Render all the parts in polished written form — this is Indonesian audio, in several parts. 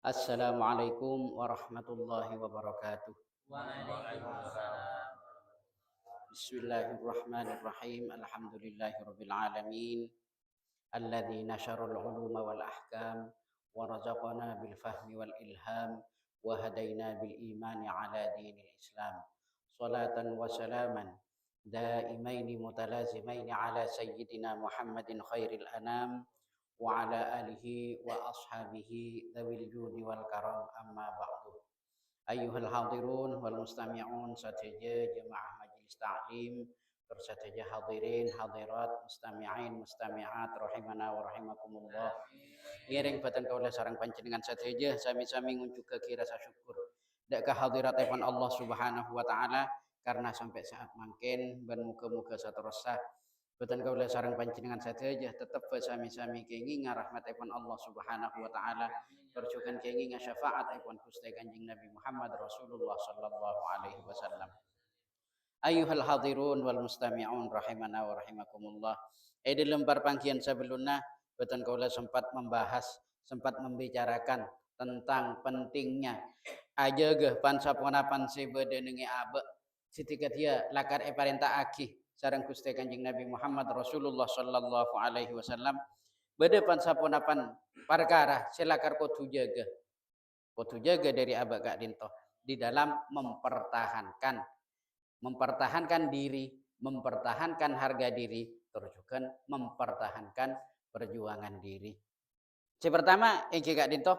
Assalamualaikum warahmatullahi wabarakatuh. Waalaikumsalam. Bismillahirrahmanirrahim. Alhamdulillahirabbil alamin. Alladzi nasharul uluma wal ahkam wa razaqana bil fahmi wal ilham wa hadaina bil imani ala dinil Islam. Salatan wa salaman daimaini mutalazimaini ala sayyidina Muhammadin khairil anam wa ala alihi wa ashabihi dzawil judi wal karam amma ba'du. Ayyuhal hadirun wal mustami'un sateja jemaah majelis ta'lim tersateja hadirin hadirat mustami'in mustami'at rahimana wa rahimakumullah. Ngiring batan kaula sareng panjenengan sateja sami-sami ngunjuk ke rasa syukur dak kehadiratipun Allah Subhanahu wa taala karena sampai saat mangkin ben muga-muga saterusah boten kaula sareng panjenengan sateja tetep sami-sami kenging rahmatipun Allah Subhanahu wa taala perjukan kenging syafaatipun Gusti Kanjeng Nabi Muhammad Rasulullah sallallahu alaihi wasallam. Ayyuhal hadirun wal mustami'un rahimana wa rahimakumullah. Di lembar panggian sebelumnya boten kaula sempat membicarakan tentang pentingnya aja geh pansaponapan sebede nengi abe ketika dia lakar parenta akih sareng Gusti Kanjeng Nabi Muhammad Rasulullah sallallahu alaihi wasallam bade pansaponapan perkara silakar kudu jaga dari abak gak dinto di dalam mempertahankan diri, mempertahankan harga diri, terus juga mempertahankan perjuangan diri. Si pertama yang gak dinto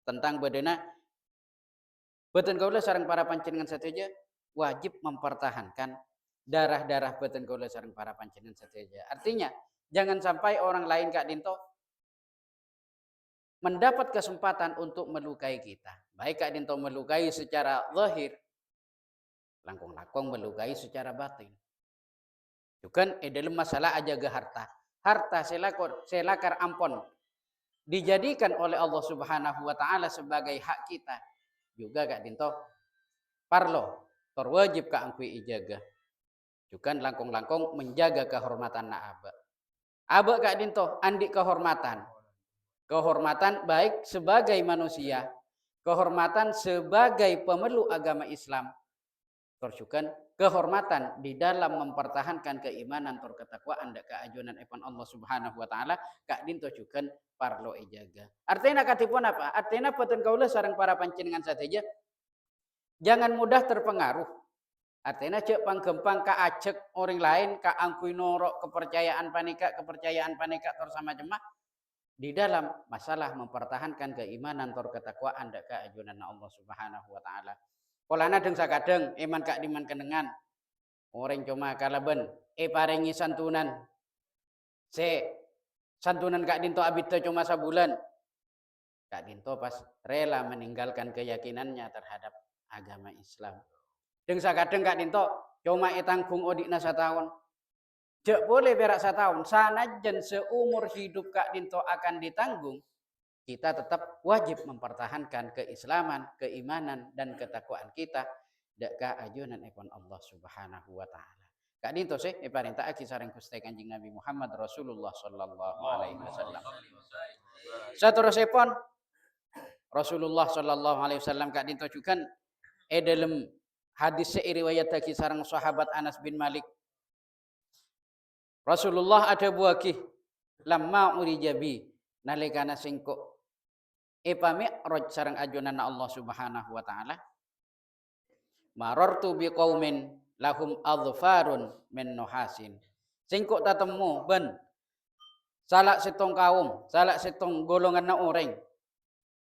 tentang bedena boten kaula sareng para panjenengan sateja wajib mempertahankan darah-darah boten kaula sareng para panjenengan sateja. Artinya jangan sampai orang lain Kak Dinto mendapat kesempatan untuk melukai kita. Baik Kak Dinto melukai secara zahir, langkung-langkung melukai secara batin. Juga dalam masalah aja ke harta. Harta selakar ampon dijadikan oleh Allah Subhanahu wa taala sebagai hak kita. Juga Kak Dinto parlo terwajib ka angkui ijaga. Juga langkung-langkung menjaga kehormatan na aba. Aba Kak Dinto andi kehormatan. Kehormatan baik sebagai manusia, kehormatan sebagai pemeluk agama Islam, terjukan kehormatan di dalam mempertahankan keimanan tur ketakwaan dak keajunan epan Allah Subhanahu wa taala Kak Dinto juga parlo ejaga. Artinya katipun apa? Artinya boten kaula sareng para panjenengan sateja jangan mudah terpengaruh. Artinya cek panggempang ka acek orang lain ka angkui norok kepercayaan panika tur sama jemaah di dalam masalah mempertahankan keimanan tur ketakwaan dak keajunan Allah Subhanahu wa taala. Polana deng sakadeng iman kak diman kenengan orang cuma kalaben paringi santunan. Se santunan Kak Dinto abita cuma sabulan. Kak Dinto pas rela meninggalkan keyakinannya terhadap agama Islam. Deng sakadeng Kak Dinto cuma tanggung odikna setahun. Jek boleh berak setahun. Sanajan seumur hidup Kak Dinto akan ditanggung. Kita tetap wajib mempertahankan keislaman, keimanan, dan ketakwaan kita. Deka ajunan ipun Allah Subhanahu wa taala. Kak Dinto sih parintah aki sareng Gusti Kanjeng Nabi Muhammad Rasulullah sallallahu alaihi wasallam. Saterusipun Rasulullah sallallahu alaihi wasallam Kak Dinto juga dalam hadis riwayat aki sareng sahabat Anas bin Malik. Rasulullah ada buaki lamma urijabi nalikana singko mi'raj sareng ajunan Allah Subhanahu wa taala. Marartu biqaumin lahum adfarun min nuhasin. Singko tatemu ben salak setong kaum, salak setong golongan na orang.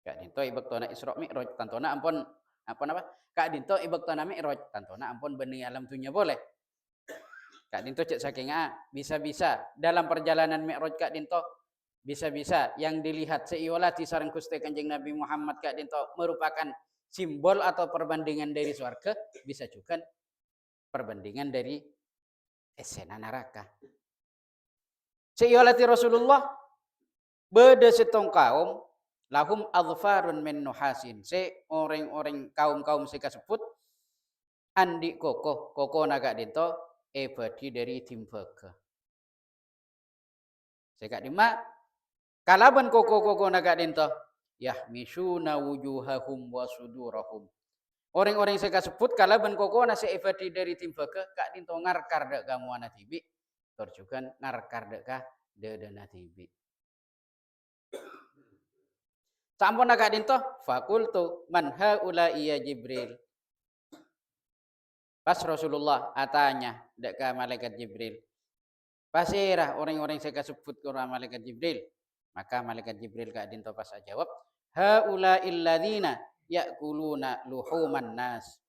Kak Dinto ibaktona Isra Mi'raj tantona ampun apa Kak Dinto ibaktona Mi'raj tantona ampun beni alam dunia boleh. Kak Dinto cek saking bisa-bisa dalam perjalanan Mi'raj Kak Dinto bisa-bisa yang dilihat seiolati sareng Gusti Kanjeng Nabi Muhammad Kak Dinto merupakan simbol atau perbandingan dari surga, bisa juga perbandingan dari esena neraka. Seiolati Rasulullah beda setong kaum lahum adfarun min nuhasin. Se orang-orang kaum-kaum sekasebut andi koko naga dinto badi dari timbaga. Sekak dima kalaban koko naga dinto yahmishuna wujuhahum wa sudurahum. Orang-orang saya sebut kalaban kokona se evadi dari timbaka kak dinto ngarkar dek kamu anak tibi. Terjukan ngarkar dek kah dana tibi. Sampun kak dinto fakultu man haula iya Jibril. Pas Rasulullah atanya dek ka malaikat Jibril. Pasirah orang-orang saya sebut ke malaikat Jibril. Maka malaikat Jibril kak dinto pas jawab, haula illadzina yakuluna luhuman nas.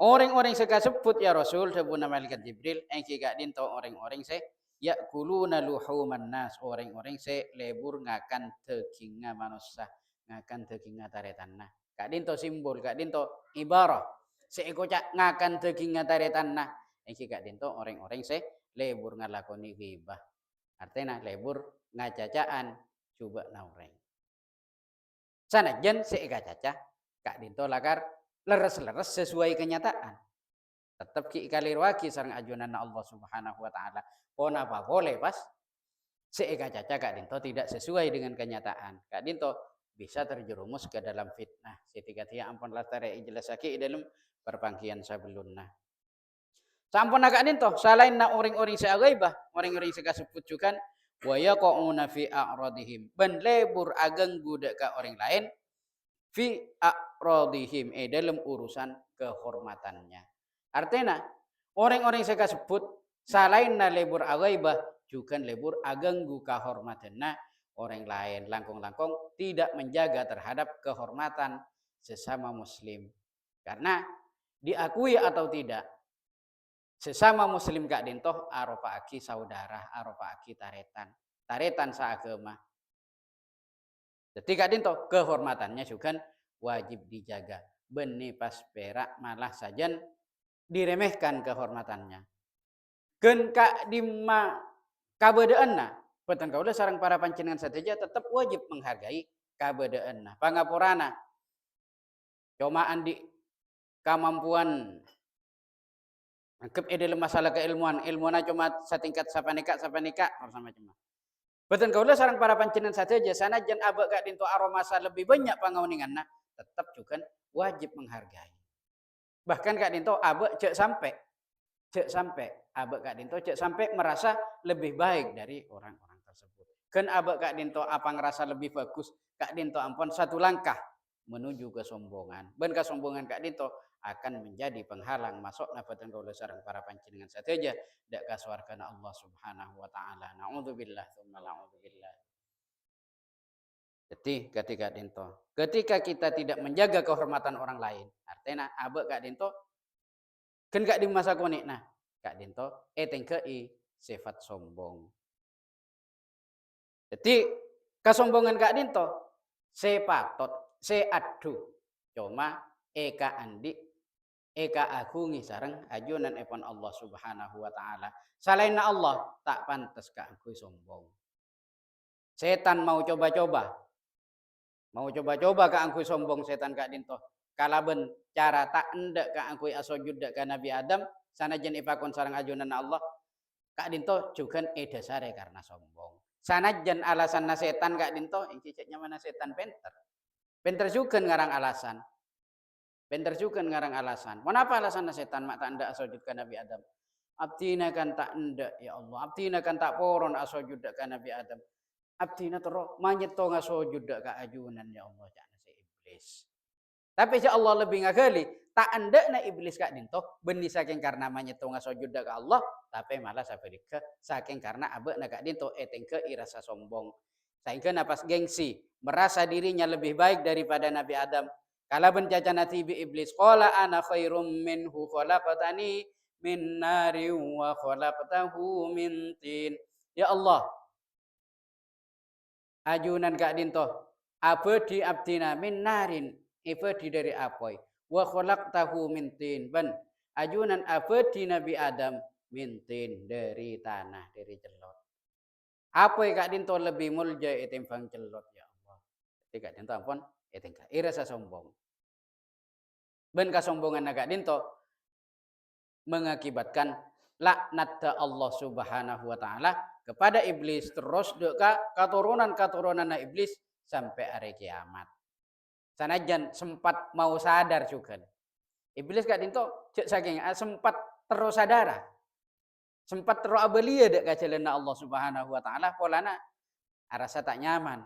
Orang-orang saya sebut ya Rasul sebut malaikat Jibril, engki kak dinto orang-orang saya yakuluna luhuman nas, orang-orang saya lebur ngakan teginga manusia, ngakan teginga taretanna. Kak dinto simbol, kak dinto ibarah. Seeko cak ngakan teginga taretanna. Engki kak dinto orang-orang saya lebur ngalakoni ghibah. Artinya lebur ngacacaan coba naureng. Sanajan seeka caca kak dinto lakar leres-leres sesuai kenyataan. Tetap ki kalirwaki sareng ajunan Allah Subhanahu wa taala. Pon apa boleh pas seeka caca kak dinto tidak sesuai dengan kenyataan. Kak dinto bisa terjerumus ke dalam fitnah. Setiga tia ampun latare ijelasake dalam perpangkian sebelumnya. Sampun agak dinto salain na orang-orang seagaibah, orang-orang sekasebut juga wa yaqauna fi a'radihim. Ben lebur ageng budak ka orang lain fi a'radihim dalam urusan kehormatannya. Artinya orang-orang sekasebut salain na lebur agaibah juga lebur agenggu kehormatannya orang lain langkung-langkung tidak menjaga terhadap kehormatan sesama muslim. Karena diakui atau tidak sesama muslim kak dintoh aropa aki saudara, aropa aki taretan seagama. Jadi kak dintoh kehormatannya juga wajib dijaga. Beni pas perak malah saja diremehkan kehormatannya. Gen kak dimma kabedaanna, betul kaulah sarang para panjenengan saja tetap wajib menghargai kabedaanna. Pangapurana, comaan di kemampuan Angkep dalam masalah keilmuan, ilmuana cuma setingkat sapanika bersama cuma. Betul kaulah sarang para panjenengan saja sana jan abak gak dinto aromasa lebih banyak pangauninganna, tetap juga wajib menghargai. Bahkan gak dinto abak cek sampai abak gak dinto cek sampai merasa lebih baik dari orang-orang tersebut. Kan abak gak dinto apa ngerasa lebih bagus, gak dinto ampun satu langkah menuju kesombongan. Ben kesombongan kak dinto akan menjadi penghalang masuk nafatan kaulah sareng para panjenengan sateja dak kasuarkan Allah Subhanahu wa taala. Nauzubillah tsumma naudzubillah. Jadi ketika kita tidak menjaga kehormatan orang lain, artinya abek kak dinto kan kak di masa konik nah kak dinto tengkei sifat sombong. Jadi kesombongan kak dinto sepatot seadu cuma eka andi eka agungi sareng ajunan epon Allah Subhanahu wa taala. Salainna Allah tak pantas ka aku sombong. Setan mau coba-coba ka aku sombong setan kak dinto. Kalaben cara tak endak ka aku asojud ka Nabi Adam sanajan ipakon sareng ajunan Allah kak dinto juga dasare karena sombong. Sanajan alasan setan kak dinto yang cicitnya mana setan penter. Penter juga ngarang alasan. Bener juga ngarang alasan. Kenapa alasan setan mak tak ndak asojud ke Nabi Adam? Abdina kan tak ndak ya Allah. Abdina kan tak poron asojud ke Nabi Adam. Abdina terus manyeto ngasojud ke ajunan ya Allah cakna si iblis. Tapi si Allah lebih ngagali tak ndak na iblis kak dinto benih saking karena manyeto ngasojud ke Allah, tapi malah saperika saking karena abek na kak dinto etengke irasa sombong. Saking napas gengsi, merasa dirinya lebih baik daripada Nabi Adam. Kala bencaca natibi iblis qala ana khairum minhu khalaqtani min nari wa khalaqtahu min tin. Ya Allah, ajunan kak dinto abadi abdina min narin ibadi dari apoi wa khalaqtahu min tin. Ben ajunan abadi Nabi Adam min tin dari tanah dari celot. Apoi kak dinto lebih mulja etimbang celot ya Allah. Jadi kak dinto ampun etingka irasa sombong. Ben kesombongan agak dinto mengakibatkan laknat Allah Subhanahu wa taala kepada iblis terus deka katurunan iblis sampai hari kiamat. Sanajan sempat mau sadar juga. Iblis gak dinto cek saking sempat terus sadara. Sempat terus abelia dek kacelena Allah Subhanahu wa taala polana arasa tak nyaman.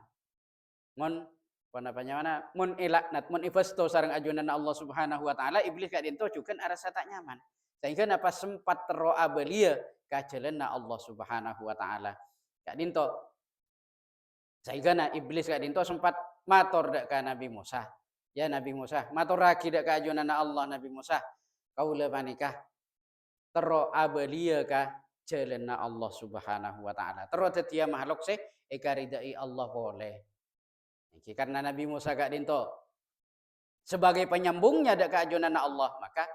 Mun panapanya mana mun ilaknat mun ifasto sareng ajunan Allah Subhanahu wa taala iblis gak dinto juga arasa tak nyaman. Sehingga napa sempat terus abelia kacelena Allah Subhanahu wa taala. Gak dinto. Sehingga na iblis gak dinto sempat mator dek ka Nabi Musa. Ya Nabi Musa, matur lagi dek ka ajunan Allah Nabi Musa. Kaula panikah tero abelia ka jalanna Allah Subhanahu wa taala. Tero tetia makhluk se ikaridai Allah boleh. Iki karena Nabi Musa gak dinto sebagai penyambungnya dak keajunan Allah, maka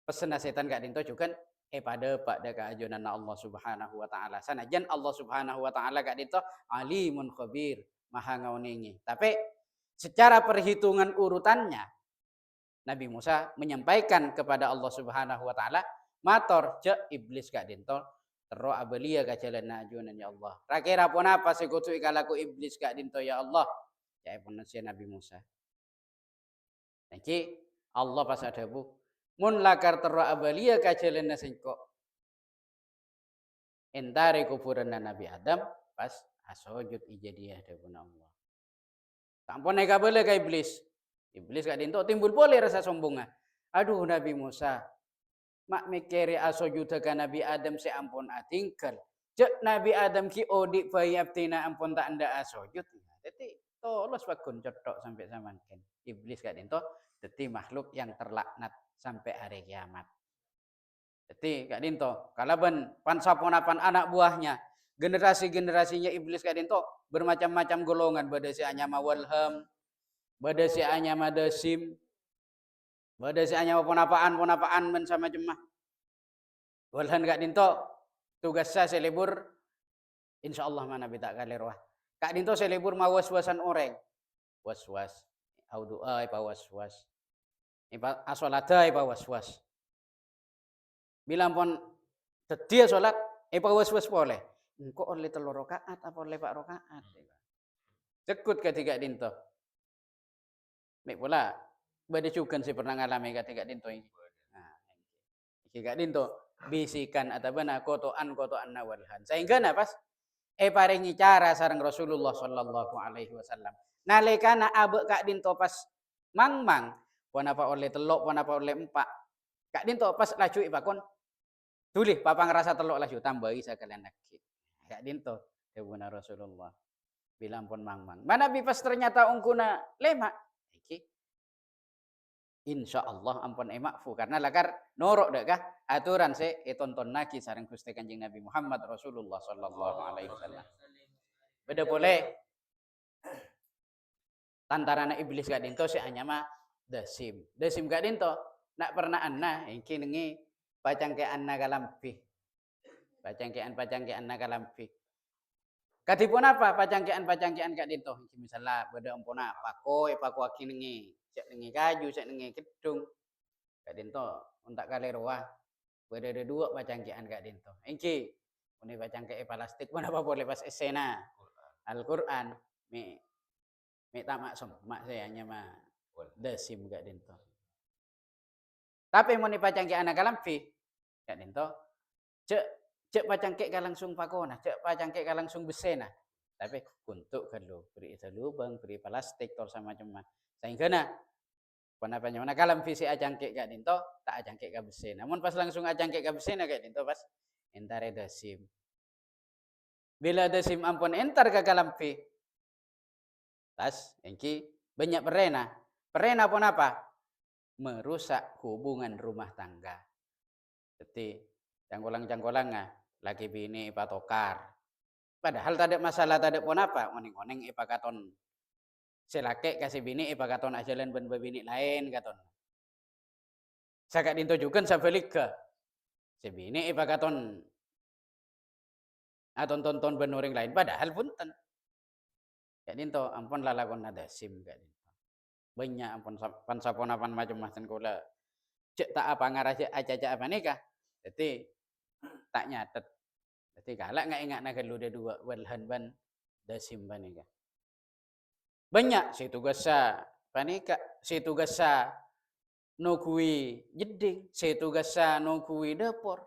pesan setan gak dinto juga pada pak dak keajunan Allah Subhanahu wa taala. Sanajan Allah Subhanahu wa taala gak dinto alimun khabir, maha ngauningi. Tapi secara perhitungan urutannya Nabi Musa menyampaikan kepada Allah Subhanahu wa taala mator je iblis gak dinto tero abelia ka jalan ajunan ya Allah. Rakira pun apa sekutu ikalaku iblis gak dinto ya Allah. Ya manusia Nabi Musa. Niki Allah pas ada bu. Mun lakar tero abelia ka jalan sengko. Entare kuburan Nabi Adam pas asojud ijadiyah dapun Allah. Sampun eka bele ka iblis. Iblis gak dinto timbul boleh rasa sombongan. Aduh Nabi Musa, mak mikiri asojud ka Nabi Adam se ampun atingkel. Cek Nabi Adam ki odik bayi abtina ampun tak anda asojud. Jadi tolos bakun cetok sampai zaman kan. Iblis gak dinto, jadi makhluk yang terlaknat sampai hari kiamat. Jadi gak dinto, kalaban pansaponapan anak buahnya, generasi-generasinya iblis gak dinto, bermacam-macam golongan, badasi anyama walham, badasi anyama dasim, badasi anyama ponapaan men sama jemah. Walhan gak dinto, tugas saya selebur, insyaallah mana bita kalerwah. Kak dinto selebur mawas-wasan orang. Was-was. Au doa ipa was-was. Ipa asolata ipa was-was. Bilang pun sedia salat ipa was-was boleh. Engko oleh 3 rakaat apa oleh 4 rakaat. Cekut ketika dinto. Mek pula bade cukan si pernah ngalami ketika dinto ini. Nah, iki gak dinto bisikan atabana kotoan nawalhan. Sehingga napas paringi cara sareng Rasulullah sallallahu alaihi wasallam. Nalikana abe kak dinto pas mang-mang, pon apa oleh telok, pon apa oleh empak. Kak dinto pas laju ipakon. Tulih papa ngerasa telok laju tambahi sekalian lagi. Kak dinto dewuna Rasulullah. Bilang pon mang-mang. Mana pas ternyata ungkuna lemak. Iki insya Allah ampun emakfu karena lakar norok dek kah aturan se tonton naki sareng Gusti Kanjeng Nabi Muhammad Rasulullah sallallahu alaihi wasallam. Beda boleh tantarana iblis gak dinto si anyama dasim. Dasim gak dinto nak pernah anna iki nengi pacangke anna kalampi. Pacangkean anna kalampi. Kadipun apa pacangkean gak dinto. Misalnya beda umpuna pako aki nengi cek nengi kaju cek nengi gedung. Gak dinto untak kalerwah. Beda ada 2 pacangkean gak dinto. Iki ini pacangke plastik pun apa boleh pas esena Al-Qur'an mi tamak mak saya nyama dasim gak dinto. Tapi mau pacangke anak kalampi gak dinto. Cek pacangke ka langsung pakona, cek pacangke ka langsung besena. Tapi untuk kalau beri itu lubang, beri plastik tor sama cuma. Sehingga na panapanya mana kalampi si acangke gak dinto, tak acangke ka besena. Namun pas langsung acangke ka besena gak dinto pas entare dasim. Bila dasim ampun entar ke kalampi. Tas, engki banyak perena. Perena pun apa? Merusak hubungan rumah tangga. Jadi cangkolang laki bini patokar. Padahal tak ada masalah, tak ada pun apa. Oneng-oneng ipakaton selake kasih bini ipakaton ajalan ben bini lain katon. Sakak dinto juga sabalik ke. Sebini ipakaton aton-tonton ben orang lain. Padahal punten. Ya dinto ampun lalakon ada sim gak dinto. Banyak ampun pansaponapan macam-macam kula. Cek tak apa ngaraja aja apa nikah. Jadi tak nyatet. Jadi galak nggak ingat nak lu dia 2 walhan ban dasim ban nikah. Banyak si tugas sa panika, si tugas sa no kui jeding, si tugas sa no kui dapur.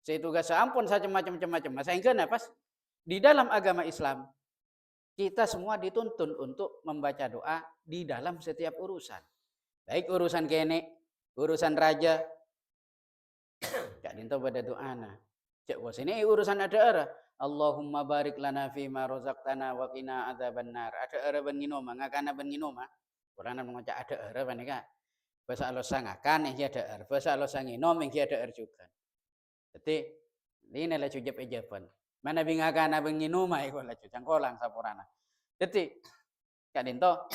Si tugas sa ampun saja macam-macam. Sehingga pas di dalam agama Islam kita semua dituntun untuk membaca doa di dalam setiap urusan. Baik urusan kene, urusan raja, Cak dinto pada doana. Cak bos ini urusan ada arah. Allahumma barik lana fima rozaqtana wa qina adzabannar. Ada arah ben nginoma, ngakana ben nginoma. Qur'an mengucap ada arah panika. Bahasa Allah sangakan yang ada arah. Bahasa Allah sanginom yang ada arah juga. Jadi ini lah cujap ejaban. Mana bingakana ben nginoma iku lah cujang kolang sapurana. Jadi Cak dinto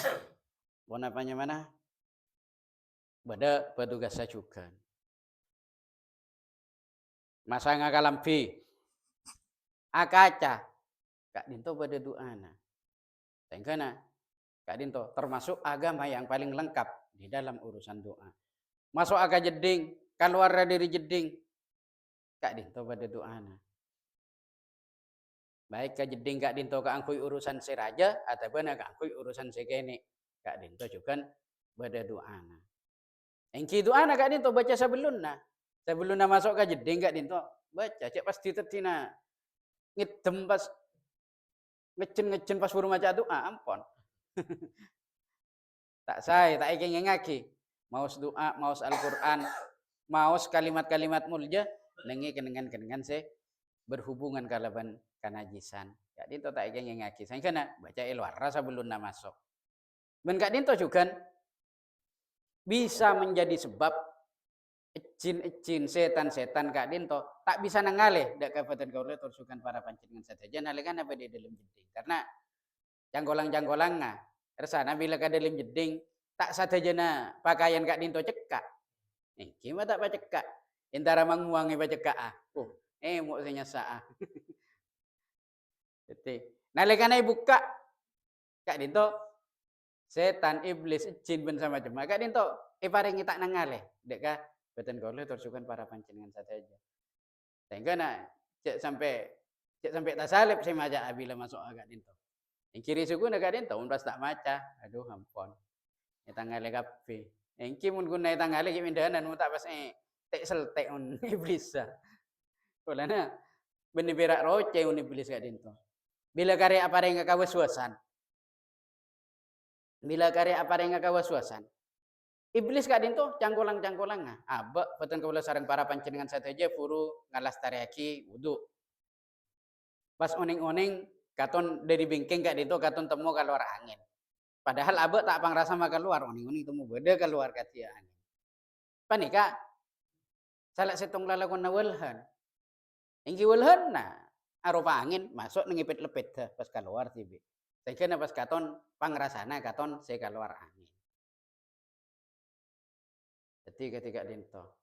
bon apanya mana? Bada petugas sajukan. Masa ngakalam B. Akaca. Kak Dinto pada doana. Tengkana. Kak Dinto termasuk agama yang paling lengkap di dalam urusan doa. Masuk aga jeding, keluar dari jeding. Kak Dinto pada doana. Baik ka jeding Kak Dinto ka angkui urusan si raja ataupun ka angkui urusan si kene. Kak Dinto juga pada doana. Engki doana Kak Dinto baca sebelumna. Sebelumna masuk ka jeding Kak Dinto baca cek pasti tetina ngidem pas ngecen pas buru maca doa ampun. Tak saya tak ingin ngaki. Maus doa, maus Al-Qur'an, maus kalimat-kalimat mulja nengi kenengan se berhubungan kalaban kanajisan. Kak Dinto tak ingin ngaki. Saya kena baca ilwar rasa belum masuk. Ben Kak Dinto juga bisa menjadi sebab ecin setan Kak Dinto tak bisa nangalih dak kabupaten kaula tursukan para panjenengan saja nalikan apa di dalam jeding karena janggolang resana bila ka dalam jeding tak sadayana pakaian Kak Dinto cekak iki mah tak pacekak intara manguangi pacekak mau saya saa jadi nalikan buka Kak Dinto setan iblis jin ben sama cuma Kak Dinto paringi tak nangalih dek ka beten kaula tursukan para panjenengan saja. Sehingga cek sampai tak salib saya maca abila masuk agak dinto. Yang kiri suku agak dinto pas tak maca. Aduh ampun. Ya tangale kabeh. Yang ki mun guna tangale ki mindahan mun tak pas tek seltek on iblis. Kulana benih berak roce on iblis gak dinto. Bila karya apa yang kawaswasan. Bila karya apa yang kawaswasan. Iblis Kak Dinto cangkolang-cangkolang abek beten kaula sareng para panjenengan sateja puru ngalas tariaki wudu. Pas oning-oning katon dari bingking Kak Dinto katon temu keluar angin. Padahal abek tak pangrasa mah keluar oning-oning temu beda keluar katia angin. Panika salak setong lalakon na welhan. Engki welhan arupa angin masuk nengipit-lepit pas keluar tibi. Saya pas katon pangrasana katon saya keluar angin. Jadi ketika Dinto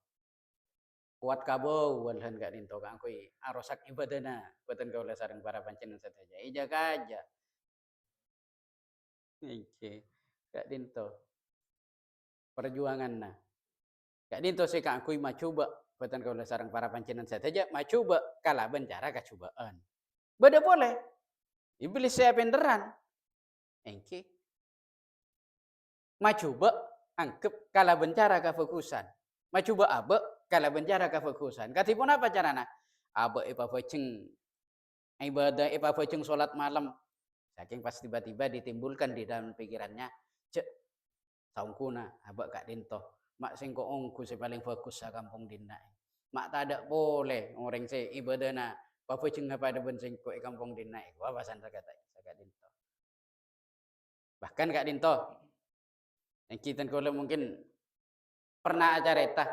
kuat kabo walhan Kak Dinto kang kui arosak ibadana boten kaula sareng para panjenengan sateja ija aja iki Kak Dinto perjuanganna Kak Dinto sih kang kui macoba boten kaula sareng para panjenengan sateja macoba kalaban cara kacobaan beda boleh iblis saya penderan engki macoba angkep kalaban cara kafokusan macoba abe kala bencara kefokusan. Katipun apa carana? Abe ipafeceng ibadah ipafeceng sholat malam. Saking pas tiba-tiba ditimbulkan di dalam pikirannya, cek saungkuna abe Kak Dinto. Mak sing ko ongku si paling fokus sa kampung dina. Mak tak ada boleh orang si ibadahna pafeceng apa ada bensing ko kampung dina. Wah pasan sa Kak Dinto. Bahkan Kak Dinto, yang kita mungkin pernah acara eta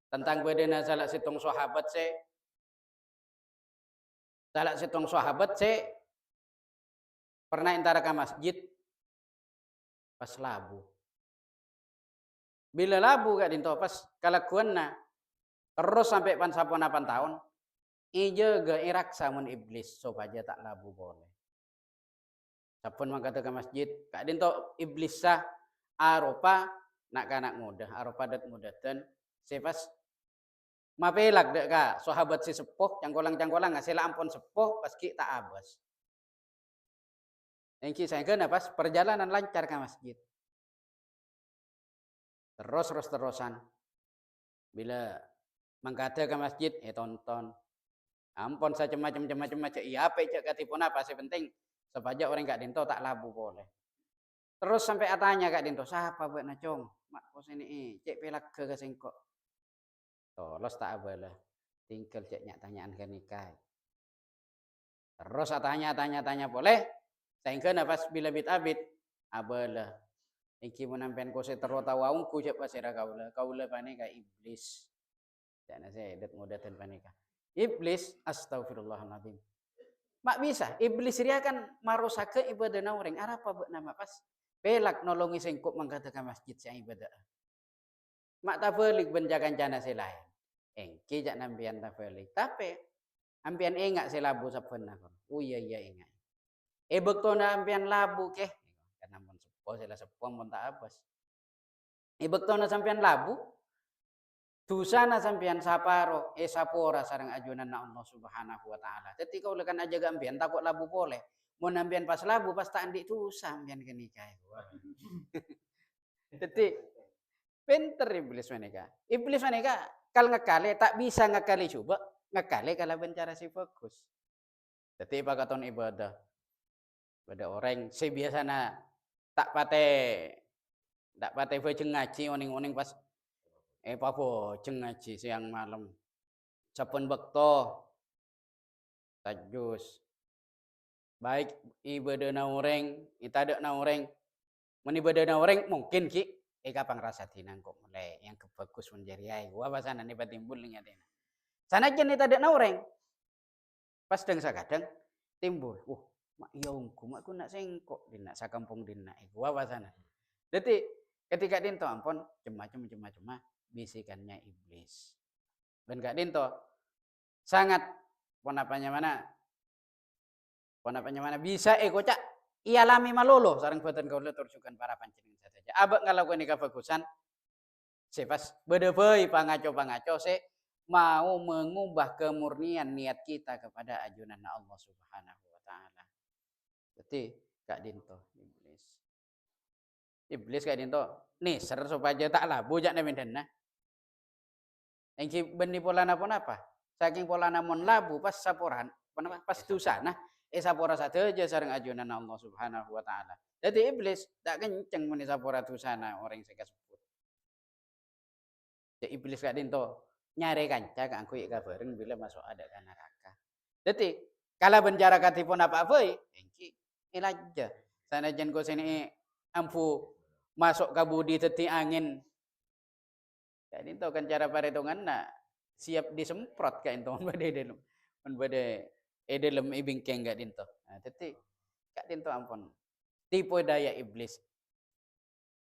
tentang bedana salah sitong sahabat pernah intara ke masjid pas labu. Bila labu Kak Dinto pas kalakuanna terus sampai pan 8 tahun ija ga irak samun iblis supaya tak labu boleh. Sapun mangkata ke masjid Kak Dinto iblis sah arupa nak kanak muda arupa dat mudatan sepas mapelak dek ka sahabat si sepuh cangkolang sila ampun sepuh paski tak abas. Engki saengkeuna pas perjalanan lancar ke masjid. Terusan. Bila mangkate ke masjid, tonton. Ampun saya macam-macam iya apa cek katipun apa sih penting sepaja orang gak dinto tak labu boleh. Terus sampai atanya kak dinto siapa buat nacong mak kos ini cek pelak ke sengkok. Tolos tak abalah tinggal cek nyak tanyaan ke nikah. Terus tanya boleh. Saingkeuna pas bila bit abit abalah. Iki menampen kose terota waungku cek pasira kaula panika iblis. Jana saya edet mudatan panika. Iblis astagfirullahaladzim. Mak bisa iblis ria kan marosake ibadah orang arah apa nama pas pelak nolongi sengkok mengkatakan masjid saya ibadah. Mak tak balik benjakan jana selain. Engki jak nampian tak balik. Tapi ampian ingat selabu sabeuna kon. Oh iya ingat. Bektona ampian labu keh. Karena mun sepo sela sepo mun tak abas. Bektona sampian labu dosana sampean saparo sapora sareng ajunan Allah Subhanahu wa taala. Dadi kau lekan aja gampian takut labu boleh. Mun ampian pas labu pas tak andik dosa ampian ke nikah. Dadi pinter iblis menika. Iblis menika kal ngekale tak bisa ngekali coba, ngekale kalau bencara si fokus. Dadi pakaton ibadah. Pada orang si biasana tak pate bojeng ngaji oning-oning pas papo jeng ngaji siang malam. Saben bekto tajus. Baik ibadah na orang, itada na orang. Mun ibadah na orang mungkin ki kapang rasa tinang kok mulai yang kebagus menjadi ai. Wa pasana ni patimbul nya tena. Sanajan itada na orang. Pas deng sakadang timbul. Mak iya ungku mak ku nak sengkok dina sakampung dina. Wa pasana. Dadi ketika dinto ampun cuma bisikannya iblis. Dan Kak Dinto sangat ponapanya mana bisa kocak ialami malolo sareng boten kaula turjukan para panjenengan saja. Abak ngalakukan kebagusan sepas bedebei pangaco se mau mengubah kemurnian niat kita kepada ajunan Allah Subhanahu wa taala. Jadi Kak Dinto iblis Kak Dinto niser supaya tak labu jak nemendana. Engki benih polana pun apa? Saking polana mon labu pas saporan, pas dusana, sapora sadeja sareng ajunan Allah Subhanahu wa taala. Jadi iblis tak kenceng meni sapora dusana orang sing kasebut. Jadi iblis gak dinto nyare kanca kanggo ik bareng bila masuk ada ka neraka. Jadi kala bencara katipun apa euy, engki ilaja. Sanajan ko sini ampu masuk ka budi teti angin. Jadi itu kan cara perhitungan siap disemprot kayak itu mun bade dalam ibingkeng gak dinto. Nah, jadi gak dinto ampun. Tipu daya iblis.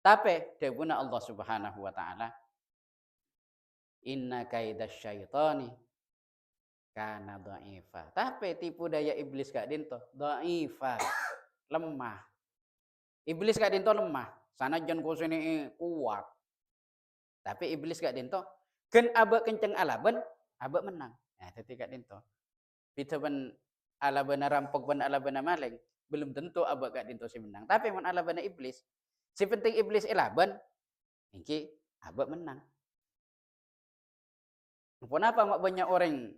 Tapi debuna Allah Subhanahu wa taala inna kaidasyaitani kana dhaifa. Tapi tipu daya iblis gak dinto dhaifa. Lemah. Iblis gak dinto lemah. Sanajan ku sini kuat. Tapi iblis gak dinto ken abek kenceng alaban abek menang. Nah, jadi gak dinto. Bisa ben alabana rampok ben alabana maling belum tentu abek gak dinto si menang. Tapi mun alabana iblis si penting iblis elaban engki abek menang. Kenapa mak banyak orang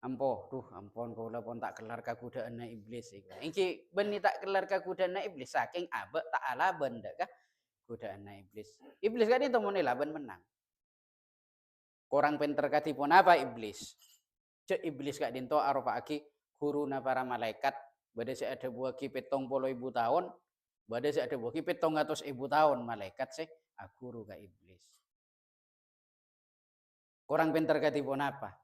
ampun kula pun tak kelar kagodaan iblis iku. Engki beni tak kelar kagodaan iblis saking abek tak alaban dak kah godaan iblis. Iblis kan itu mun elaban menang. Kurang pinter katipun apa iblis? Cek iblis gak dinto aropaaki guruna para malaikat bade se ada buah ki 70.000 tahun, bade se ada buah ki 700.000 tahun malaikat se guru ka iblis. Kurang pinter katipun apa?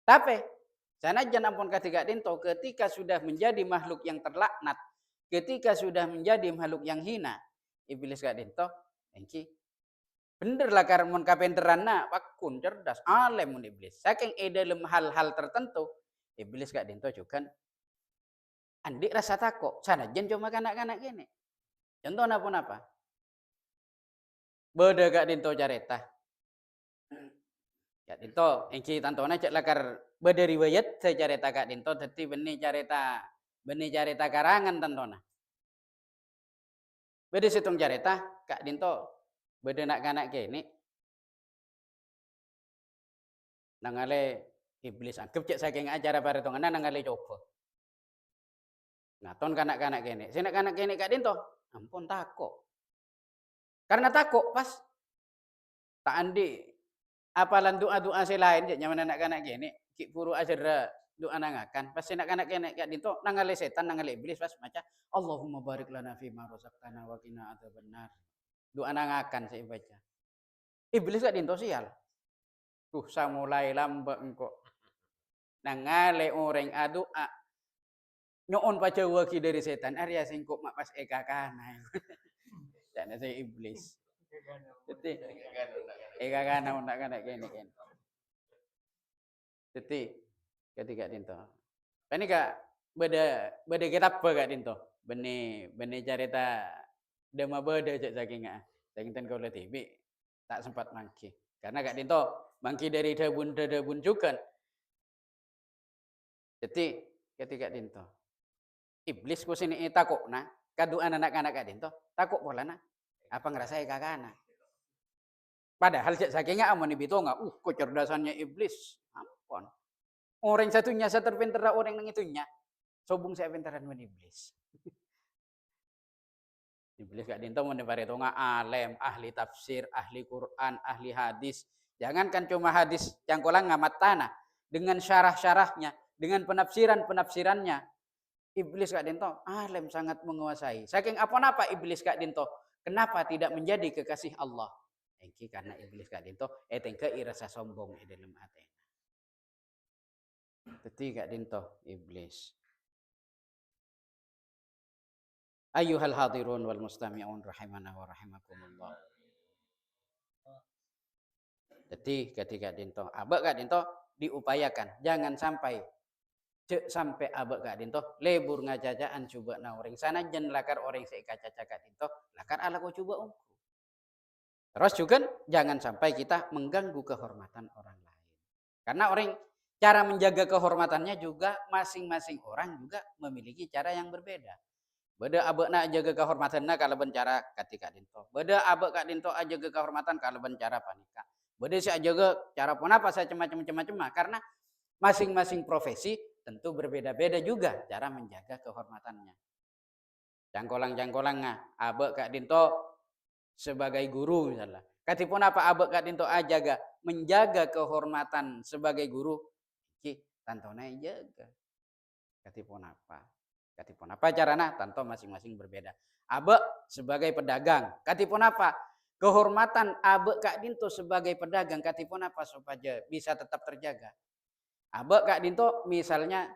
Tapi sanajan ampun katiga dinto ketika sudah menjadi makhluk yang terlaknat, ketika sudah menjadi makhluk yang hina, iblis gak dinto engki bener lah karena mun kapenteranna pakun cerdas alim mun iblis. Saking dalam hal-hal tertentu iblis gak dinto juga andik rasa takut. Sanajan cuma kanak-kanak gini. Contohnya pun apa? Beda gak dinto careta. Ya dinto engki tantona cek lakar beda riwayat saya careta gak dinto dadi benih careta Beni carita karangan tentona. Bede situng carita Kak Dinto bede nak kanak kene nangale iblis angkep cek saking acara paretongan nangale coba. Ngaton kanak-kanak kene. Sing kanak kene Kak Dinto ampun takok. Karena takok pas tak andi apalan doa-doa lain cek nyaman anak-anak kene ki puru ajar doa nangakan pas anak-anak kene Kak Dinto nangale setan nangale iblis pas maca Allahumma barik lana fi ma razaqtana wa qina adzabannar. Doa nangakan saya baca. Iblis Kak Dinto sial. Tuh samulai lambek engko. Nangale orang adoa nyoon pa waki dari setan Arya singkop mak pas eka kana. Jane saya iblis. Jadi eka kana undak kana kene kene. Jadi ketika Dinto. Kan Kak beda kitab apa Kak Dinto? Bene carita dema beda cek saking saking ten kau TV tak sempat mangki. Karena Kak Dinto mangki dari dabun juga. Jadi ketika Dinto iblis ku sini takok na kaduan anak-anak Kak Dinto takok pola na apa ngerasa kakana. Padahal cek sakingnya amon bitonga kecerdasannya iblis ampun. Orang satunya saya terpinter orang yang itunya. Sobung saya pintaran men iblis. Iblis Kak Dinto mun paretonga alim, ahli tafsir, ahli Quran, ahli hadis. Jangankan cuma hadis yang kolang ngamat tanah dengan syarah-syarahnya, dengan penafsirannya. Iblis Kak Dinto alim sangat menguasai. Saking apa-apa iblis Kak Dinto, kenapa tidak menjadi kekasih Allah? Engki karena iblis Kak Dinto tengke irasa sombong di dalam hati. Teti Kak Dinto iblis. Ayyuhal hadirun wal mustami'un rahimana wa rahimakumullah. Jadi ketika Dinto, abek Kak Dinto diupayakan jangan sampai sampai abek Kak Dinto lebur ngajajaan coba na orang sana jen lakar orang seikaca Kak Dinto lakar ala ko coba ungku. Terus juga jangan sampai kita mengganggu kehormatan orang lain. Karena orang cara menjaga kehormatannya juga masing-masing orang juga memiliki cara yang berbeda. Beda abek nak jaga kehormatannya kalau bencara ketika Dinto. Beda abek Kak Dinto jaga kehormatan kalau bencara panika. Beda saya jaga cara pun apa saya macam-macam karena masing-masing profesi tentu berbeda-beda juga cara menjaga kehormatannya. Jangkolang abek Kak Dinto sebagai guru misalnya. Katipun apa abek Kak Dinto jaga menjaga kehormatan sebagai guru. Ki tantona jaga. Katipun apa caranya? Tanto masing-masing berbeda. Abek sebagai pedagang. Katipun apa? Kehormatan abek Kak Dinto sebagai pedagang. Katipun apa supaya bisa tetap terjaga. Abek Kak Dinto misalnya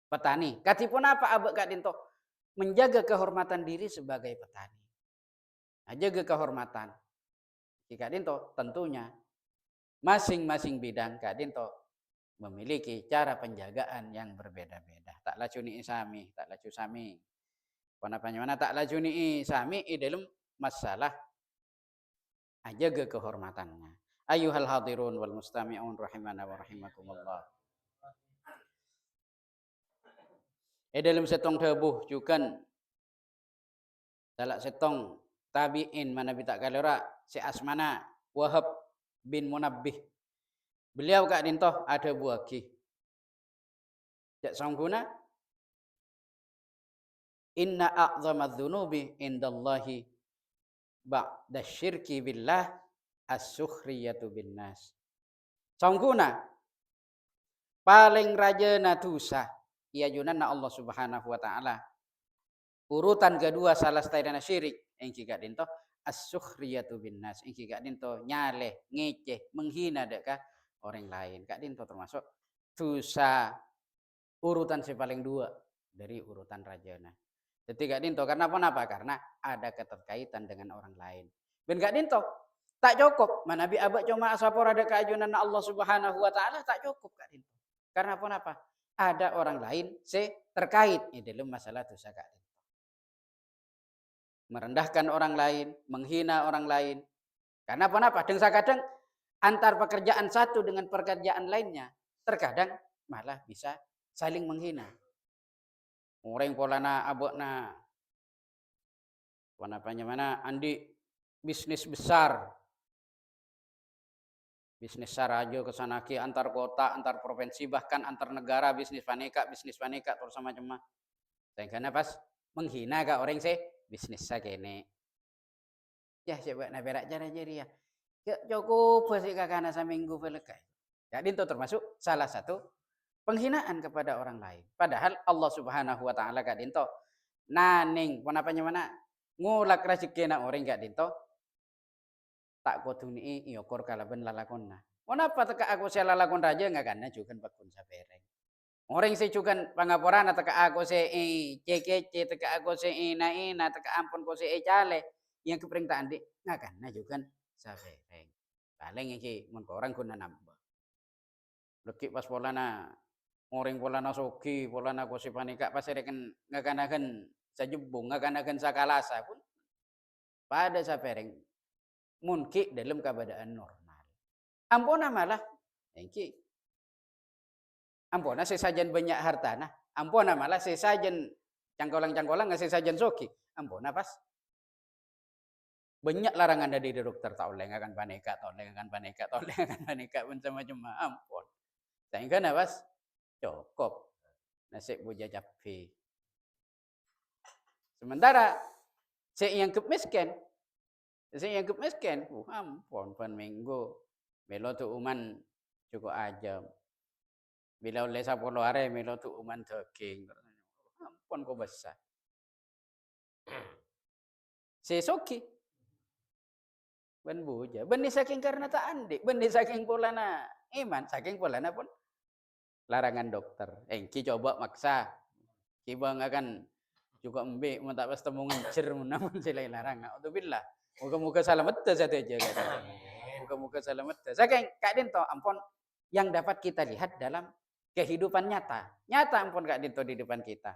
petani. Katipun apa abek Kak Dinto? Menjaga kehormatan diri sebagai petani. Jaga kehormatan. Kak Dinto tentunya masing-masing bidang Kak Dinto memiliki cara penjagaan yang berbeda-beda. Tak lacu ni sami, tak lacu sami. Mana tak lacu ni sami dalam masalah jaga kehormatannya. Ayyuhal hadirun wal mustami'un rahimana wa rahimakumullah. Dalam setong tebuh juga dalam setong tabi'in mana bitak kalora si Asmana Wahab bin Munabbih. Beliau Kak Dinto ada buagi. Jak sangguna inna a'zamad dzunubi indallahi ba'da syirki billah as-sukhriyatu bin nas. Sangguna paling rajana dosa ia junanna Allah Subhanahu wa taala. Urutan kedua salah sataina syirik engki Kak Dinto as-sukhriyatu bin nas. Engki Kak Dinto nyaleh, ngeceh, menghina deka orang lain. Kak Dinto termasuk dosa urutan paling dua dari urutan rajana. Jadi Kak Dinto karena apa? Karena ada keterkaitan dengan orang lain. Ben Kak Dinto tak cukup. Manabi abak cuma asapor ada keajunan Allah Subhanahu wa taala tak cukup Kak Dinto. Karena apa? Ada orang lain terkait dalam masalah dosa Kak Dinto. Merendahkan orang lain, menghina orang lain. Karena apa? Kadang antar pekerjaan satu dengan pekerjaan lainnya terkadang malah bisa saling menghina. Orang polana abokna mana andi bisnis besar. Bisnis sarajo ke sana ki antar kota, antar provinsi, bahkan antar negara bisnis paneka terus macam. Karena pas menghina ka orang se bisnis sa kene. Ya coba na berak cara jadi ya. Ya cukup sih kakana seminggu pelekai. Jadi itu termasuk salah satu penghinaan kepada orang lain. Padahal Allah Subhanahu wa taala kak dinto naning panapanya mana ngulak rezeki na orang kak dinto tak koduni iokor kalaban lalakon na. Kenapa teka aku saya lalakon raja nggak karena juga bakun sabereng. Orang saya juga pangaporan teka aku saya cekece teka aku saya ina teka ampun ko saya cale yang keperintahan di nggak karena juga sabereng. Paling iki mun orang guna nambah. Leki pas polana orang polana soki polana ko si panika pas reken ngakanakan sajebung ngakanakan sakalasa pun pada sabereng munki dalam keadaan normal. Ampona malah, engki. Ampona sesajen banyak hartana. Ampona malah sesajen cangkolang nggak sesajen soki. Ampona pas. Banyak larangan dari dokter tak oleh akan paneka pun sama cuma ampun. Sehingga na pas cukup nasib buja japi. Sementara yang miskin ampun pan minggu melo tu uman cukup aja. Bila oleh 10 hari melo tu uman daging. Ampun ko besar. Sesoki. Ben buja. Benih saking karena tak andi. Benih saking polana iman. Saking polana pun larangan dokter. Engki coba maksa. Kibang akan juga embe mau tak pas temu ngecer namun silai larang. Alhamdulillah. Muka-muka salamet saja aja. Muka-muka salamet. Saking Kak Dinto ampun yang dapat kita lihat dalam kehidupan nyata. Nyata ampun Kak Dinto di depan kita.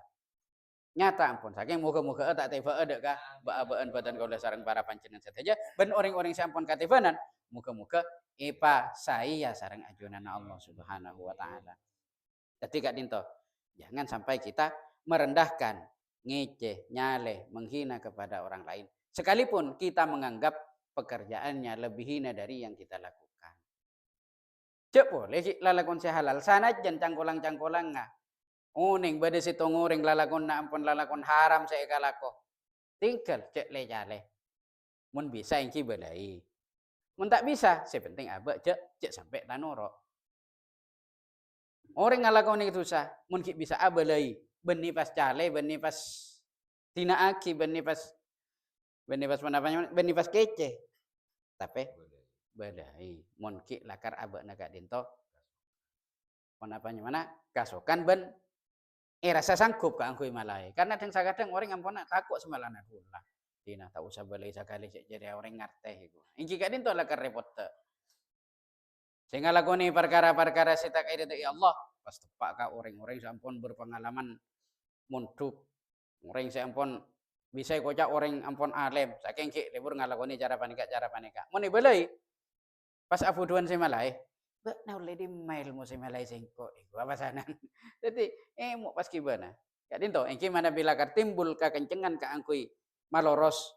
Nyata ampun saking muka-muka tak tiba ada kah baabaan badan kau sareng para panjenengan saja ben orang-orang sampun katibanan muka-muka ipa saya sareng ajunan Allah Subhanahu wa taala. Jadi Kak Dinto, jangan sampai kita merendahkan, ngeceh, nyaleh, menghina kepada orang lain. Sekalipun kita menganggap pekerjaannya lebih hina dari yang kita lakukan. Cek boleh lalakon halal sana jan cangkolang-cangkolang nga. Uning bade si tonguring lalakon na ampun lalakon haram sa ikalako. Tinggal cek le. Mun bisa ingki balai. Mun tak bisa, sepenting abak cek sampai tanoro. Orang ngalakon itu susah, mun ki bisa abalai. Beni pas cale, beni pas tinaaki, beni pas manapanya, beni pas kece. Tapi balai. Mun ki lakar abak naga dinto. Manapanya mana? Kasokan ben rasa sanggup ka angkoy malay. Karena kadang orang ampun takut semalana pula. Dina tak usah balai sekali jadi orang ngarteh iku. Ingki kadin to lakar repot te. Sehingga lakoni perkara-perkara sita kaya itu ya Allah. Pas tepak ka orang-orang sampun berpengalaman munduk. Orang sampun bisa kocak orang ampun alim. Saking ki libur ngalakoni cara panika. Mun balai pas afuduan si malay. Ba na ulay di mail mo si malay singko. Iku apa sana. Jadi mau pas gimana? Ya dinto, engki mana bila timbul kekencengan ka angkui maloros.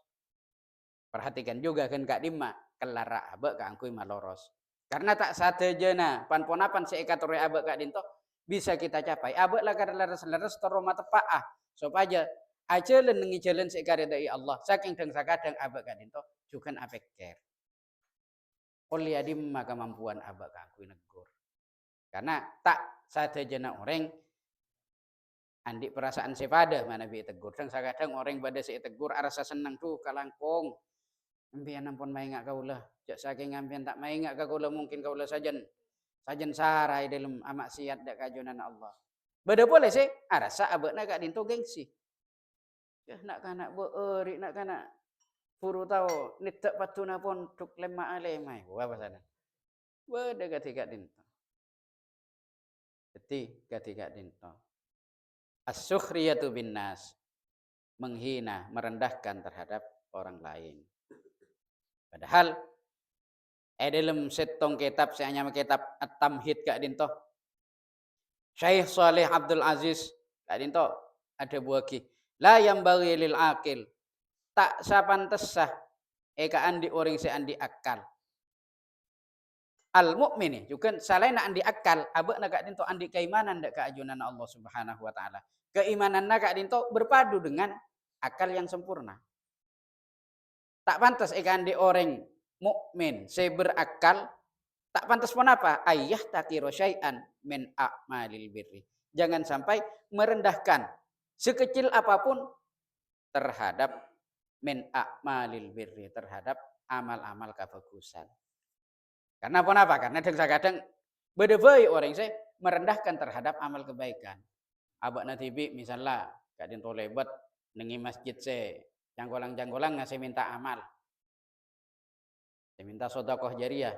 Perhatikan juga kan Kak Dima kelara abe ka angkui maloros. Karena tak sadejana panponapan seekatore abe Kak Dinto bisa kita capai. Abe lah kada leres toro mata paah. Supaya aja lenengi jalan seekare dari Allah. Saking deng sakadang abe Kak Dinto juga apekir. Oliadim kemampuan abe ka angkui negur. Karena tak sadejana orang andi perasaan sepada mana bi tegur. Kadang orang pada si tegur arasa senang tuh kalangkong. Ambian ampun maingat kaulah. Jak saking ambian tak maingat kaulah mungkin kaulah sajen sarai dalam amak siat dak kajunan Allah. Beda boleh sih arasa abekna Kak Dinto gengsi. Ya nak kana beuri nak kana puru tahu nitak patuna pun tuk lemma alemai. Wah pasana. Beda Kak Dinto. Jadi Kak Dinto. As-sukhriyatu bin nas. Menghina, merendahkan terhadap orang lain. Padahal dalam setong kitab saya hanya kitab At-Tamhid Kak Dinto. Syekh Saleh Abdul Aziz Kak Dinto ada buagi la yambaghi lil aqil tak sapantes sah eka andi orang se andi akal al mukmini juga selain andi akal abek nak dinto andi keimanan dak keajunan Allah Subhanahu wa taala keimanan nak dinto berpadu dengan akal yang sempurna tak pantas eka andi orang mukmin se berakal tak pantas pun apa ayah takiru syai'an min a'malil birri jangan sampai merendahkan sekecil apapun terhadap min a'malil birri terhadap amal-amal kebagusan. Karena apa? Karena kadang bedebei orang saya merendahkan terhadap amal kebaikan. Abak nanti misalnya kadin tolebat nengi masjid se janggolang-janggolang ngasih minta amal. Saya minta sedekah jariah.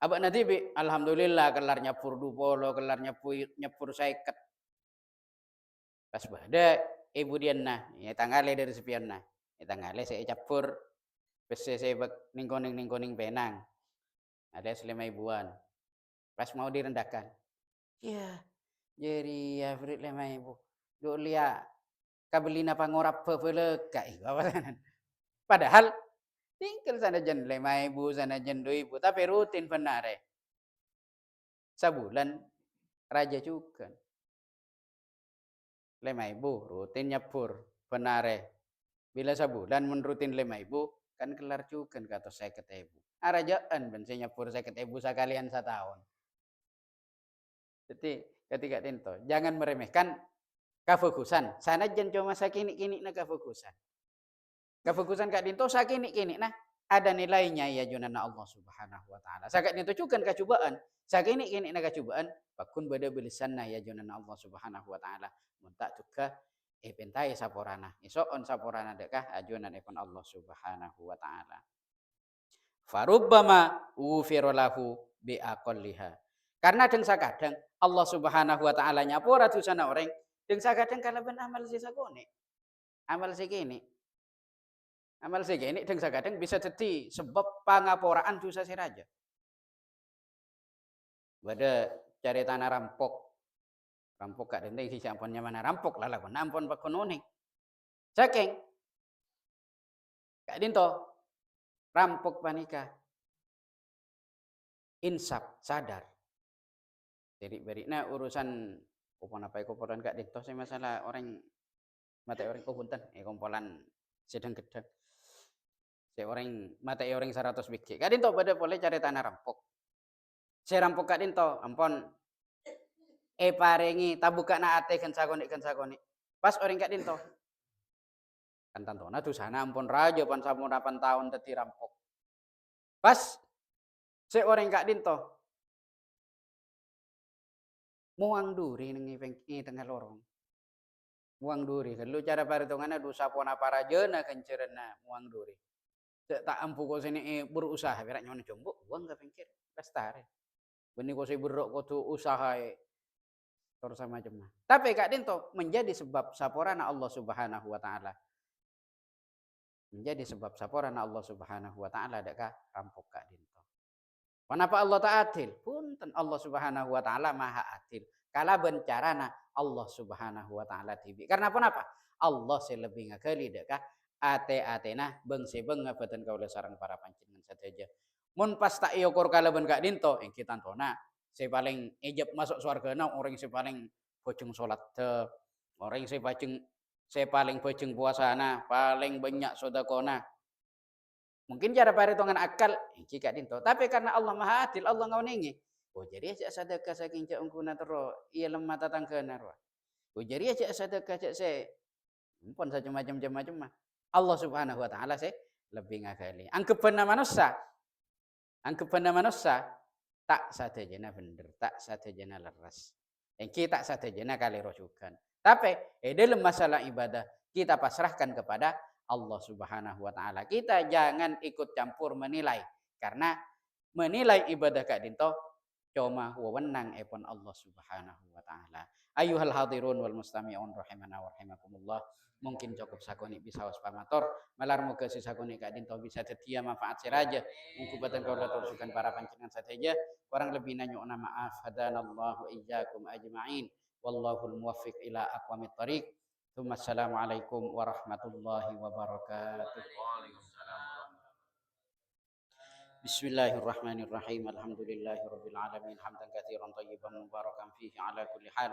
Abak nanti alhamdulillah kelar nyapur dupolo, kelar nyapur saiket. Pas bada ibu dianna, ya tanggale dari sepianna. Ya tanggale saya capur pese saya ningkoning penang. Ada selama ibuan. Pas mau direndahkan. Ya, jadi ya Frit lema ibu. Dolia kabelina pangorap pepelega. Padahal tinggal sana jen lema ibu, sana jen do ibu. Tapi rutin benar Sebulan raja juga. Lema ibu rutin nyapur benar Bila sebulan menurutin lema ibu kan kelar juga kata saya kata ibu. Arajaan ben saya nyapur saya kata ibu sekalian setahun. Jadi ketika tinto jangan meremehkan kefokusan. Sana jen cuma sakini-kini na kefokusan. Kefokusan kak tinto sakini-kini nah ada nilainya ya junana Allah Subhanahu wa taala. Sakat tinto juga kecubaan. Sakini-kini na kecubaan bakun beda bilisanna ya junana Allah Subhanahu wa taala. Muntak juga pentai saporana. Isoon saporana dekah ajunan epon Allah Subhanahu wa taala. Farubbama ufira lahu bi aqalliha. Karena dengsa kadang Allah Subhanahu wa taala nyapura dosana orang, dengsa kadang kalaban amal si sagone. Amal si kini. Amal si kini dengsa kadang bisa jadi sebab pangaporaan dosa si raja. Bada cari tanah rampok. Rampok kak dendeng si amponnya mana rampok lah lakon ampon pakonone. Saking kak dinto rampok panika. Insaf, sadar. Jadi berikna urusan kupon apa kumpulan kak dinto saya masalah orang mata orang kupunten kumpulan sedang gedang. Saya orang mata orang 100 biji. Kak dinto pada boleh cari tanah rampok. Saya rampok kak dinto ampon parengi tabuka na ate kan sagoni. Pas orang kak dinto. Kan tantona tuh sana ampun raja pan sampun 8 tahun tadi rampok. Pas saya orang kak dinto. Muang duri nengi tengah lorong. Muang duri. Kalau cara perhitungannya dosa pona para jena kencerena muang duri. Tak ampu ko sini berusaha berak nyono jombo uang gak pikir lestari. Beni ko saya berok ko tu usaha terus sama macam. Tapi kak dinto menjadi sebab saporana Allah Subhanahu wa taala. Menjadi sebab saporana Allah Subhanahu wa taala dekah rampok kak dinto. Kenapa Allah tak adil? Punten Allah Subhanahu wa taala maha adil. Kala bencarana Allah Subhanahu wa taala tibi. Karena apa? Allah selebih ngakali dekah ate-atena bengse ngabatan kaula sareng para panjenengan sateja. Mun pas tak iukur kalaban kak dinto yang kita tona saya paling ejab masuk surga orang saya paling bojong salat orang saya paling bojong puasana paling banyak sedekahna. Mungkin cara perhitungan akal jika dinto. Tapi karena Allah Maha Adil, Allah ngauningi. Oh jadi aja sedekah saking cak ungkuna tero, iya lemah tatangkeuna ro. Oh jadi aja sedekah cak se. Mumpun saja macam-macam mah. Allah Subhanahu wa taala se lebih ngakali. Anggapan manusia. Anggapan manusia tak sadajana bener, tak sadajana leres. Yang kita sadajana kali rojukan. Tapi dalam masalah ibadah kita pasrahkan kepada Allah Subhanahu wa taala. Kita jangan ikut campur menilai karena menilai ibadah kak dinto cuma wewenang epon Allah Subhanahu wa taala. Ayuhal hadirun wal mustami'un rahimana wa rahimakumullah. Mungkin cukup sakoni bisa waspamator malar muga si sakoni kak dinto bisa setia manfaat siraja mungkubatan kaula tersukan para panjenengan saja kurang lebih nanyo maaf hadanallahu iyyakum ajma'in wallahul muwaffiq ila aqwamit thariq. Assalamualaikum warahmatullahi wabarakatuh. Waalaikumsalam. Bismillahirrahmanirrahim. Alhamdulillahirabbil alamin hamdan katsiran thayyiban mubarakan fihi ala kulli hal.